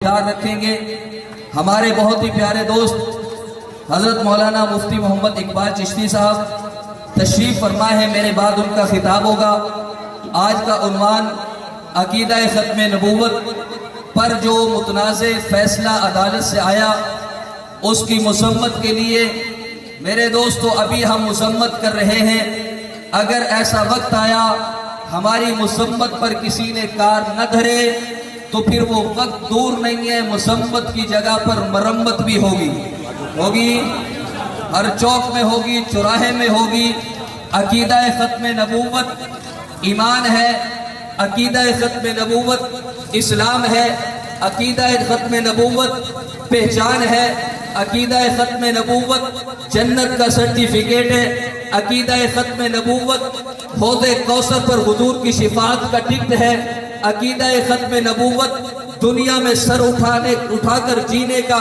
خیال رکھیں گے۔ ہمارے بہت ہی پیارے دوست حضرت مولانا مفتی محمد اقبال چشتی صاحب تشریف فرما ہے، میرے بعد ان کا خطاب ہوگا۔ آج کا عنوان عقیدہ ختم نبوت پر جو متنازع فیصلہ عدالت سے آیا اس کی مذمت کے لیے میرے دوستو ابھی ہم مذمت کر رہے ہیں۔ اگر ایسا وقت آیا ہماری مذمت پر کسی نے کار نہ دھرے تو پھر وہ وقت دور نہیں ہے، مذمت کی جگہ پر مرمت بھی ہوگی، ہر چوک میں ہوگی، چوراہے میں ہوگی۔ عقیدہ ختم نبوت ایمان ہے، عقیدہ ختم نبوت اسلام ہے، عقیدہ ختم نبوت پہچان ہے، عقیدہ ختم نبوت جنت کا سرٹیفکیٹ ہے، عقیدہ ختم نبوت حوض کوثر پر حضور کی شفاعت کا ٹکٹ ہے، عقیدہ ختم نبوت دنیا میں سر اٹھا کر جینے کا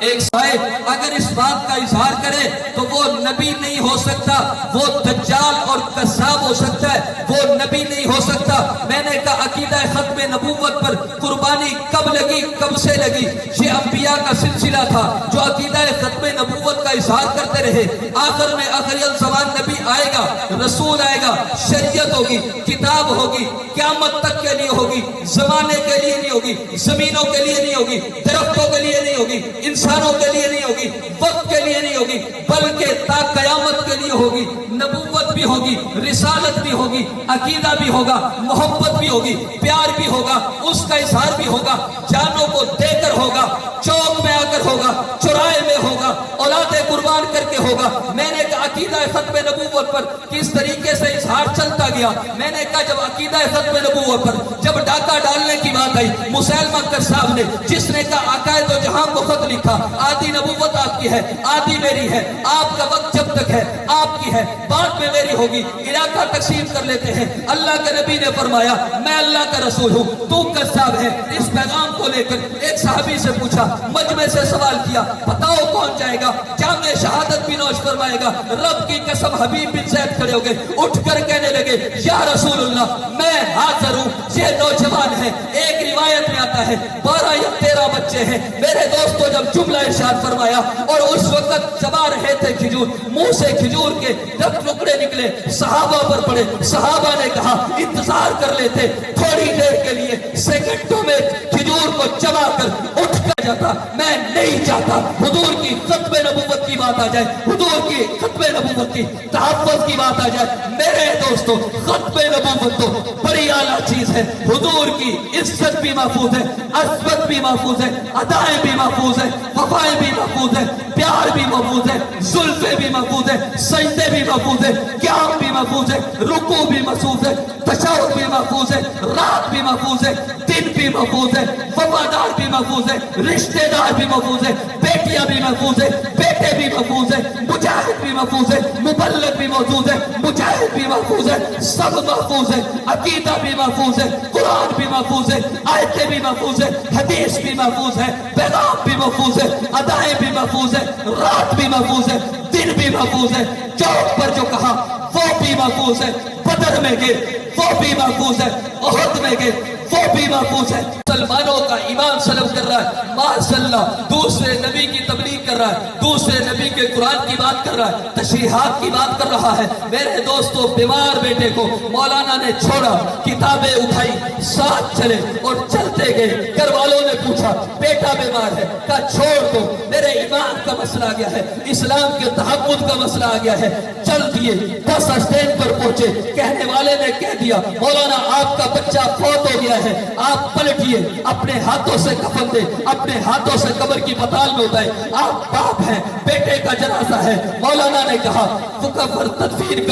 ایک سائے۔ اگر اس بات کا اظہار کرے تو وہ نبی نہیں ہو سکتا، وہ دجال اور کذاب ہو سکتا ہے، وہ نبی نہیں ہو سکتا۔ میں نے کہا عقیدہ ختم نبوت پر قربانی کب لگی، کب سے لگی؟ یہ انبیاء کا سلسلہ تھا جو عقیدہ ختم نبوت کا اظہار کرتے رہے۔ آخر میں آخری الزمان نبی آئے گا، رسول آئے گا، شریعت ہوگی، کتاب ہوگی، قیامت تک کے لیے ہوگی، زمانے کے لیے نہیں ہوگی، زمینوں کے لیے نہیں ہوگی، درختوں کے لیے نہیں ہوگی، انسانوں کے لیے نہیں ہوگی، وقت کے لیے نہیں ہوگی، بلکہ تا قیامت کے لیے ہوگی۔ نبوت بھی ہوگی، رسالت بھی ہوگی، عقیدہ بھی ہوگا، محبت بھی ہوگی، پیار بھی ہوگا، اس کا اظہار بھی ہوگا، جانوں کو دے کر ہوگا، چوک میں آ کر ہوگا، چوراہے میں ہوگا، اولاد قربان کر کے ہوگا۔ میں نے کہا عقیدہ ختم نبوت پر کس طریقے سے اظہار چلتا گیا۔ میں نے کہا جب عقیدہ ختم نبوت پر جب ڈاکہ ڈالنے کی بات آئی، مسیلمہ صاحب نے، جس نے کہا عقائد و جہاں کو خط لکھا، آدھی نبوت آپ کی ہے، آدھی میری ہے، آپ کا وقت جب تک ہے آپ کی ہے، بعد میں میری ہوگی، علاقہ تقسیم کر لیتے ہیں۔ اللہ کے نبی نے فرمایا میں اللہ کا رسول ہوں، تو کذاب ہے۔ اس پیغام کو لے کر ایک صحابی سے پوچھا، مجمع سے سوال کیا، بتاؤ کون جائے گا؟ جامع شہادت بھی نوش فرمائے گا۔ رب کی قسم حبیب بن زید کھڑے ہو گئے، اٹھ کر کہنے لگے یا رسول اللہ میں حاضر ہوں۔ یہ نوجوان ہے، ایک روایت میں آتا ہے 12 یا 13 بچے ہیں۔ میرے دوستو جب جملہ ارشاد فرمایا اور اس وقت چبا رہے تھے کھجور، منہ سے کھجور کے جب ٹکڑے نکلے صحابہ پر پڑے، صحابہ نے کہا انتظار کر لیتے تھوڑی دیر کے لیے، سیکنڈوں میں کھجور کو چبا کر اٹھ کر جاتا۔ میں نہیں چاہتا حضور کی ختم نبوت کی بات آ جائے، حضور کی ختم نبوت کی تحفظ کی بات آ جائے۔ میرے دوستو ختم نبوت تو بڑی اعلیٰ چیز ہے، حضور کی عزت بھی محفوظ ہے، عظمت بھی محفوظ ہے، ادائیں بھی محفوظ ہے، وفائیں بھی محفوظ ہے، پیار بھی محفوظ ہے، زلفیں بھی محفوظ ہے، سجدے بھی محفوظ ہے، قیام بھی محفوظ ہے، رکوع بھی محفوظ ہے، تشہد بھی محفوظ ہے، رات بھی محفوظ ہے، دن بھی محفوظ ہے، وفادار بھی محفوظ ہے، رشتہ دار بھی محفوظ ہے، بیٹیاں بھی محفوظ ہے، بیٹے بھی محفوظ ہے، مجاہد بھی محفوظ ہے، مبلغ بھی محفوظ ہے، مجاہد بھی محفوظ ہے، سب محفوظ ہے، عقیدہ بھی محفوظ ہے، قرآن بھی محفوظ ہے، آیتیں بھی محفوظ ہے، حدیث بھی محفوظ ہے، پیغام بھی محفوظ ہے، ادائیں بھی محفوظ ہے، رات بھی محفوظ ہے، دن بھی محفوظ ہے، چوک پر جو کہا وہ بھی محفوظ ہے، بدر میں گئے وہ بھی محفوظ ہے، احد میں گئے وہ بھی محفوظ ہے۔ مسلمانوں کا ایمان سلب کر رہا ہے، ماشاء اللہ دوسرے نبی کی تبلیغ کر رہا ہے، دوسرے نبی کے قرآن کی بات کر رہا ہے، تشریحات کی بات کر رہا ہے۔ میرے دوستو بیمار بیٹے کو مولانا نے چھوڑا، کتابیں اٹھائی، ساتھ چلے اور چلتے گئے۔ گھر والوں نے پوچھا بیٹا بیمار ہے، کہا چھوڑ دو، میرے ایمان کا مسئلہ آ گیا ہے، اسلام کے تحفظ کا مسئلہ آ گیا ہے۔ چل دیے، بس اسٹینڈ پر پہنچے، کہنے والے نے کہہ دیا مولانا آپ کا بچہ فوت ہو گیا ہے، آپ پلٹیے، اپنے ہاتھوں سے کفن دے، اپنے ہاتھوں سے قبر کی پتال میں اٹھائے، آپ باپ ہیں، بیٹے کا جنازہ ہے۔ مولانا نے کہا فقہ پر تدفین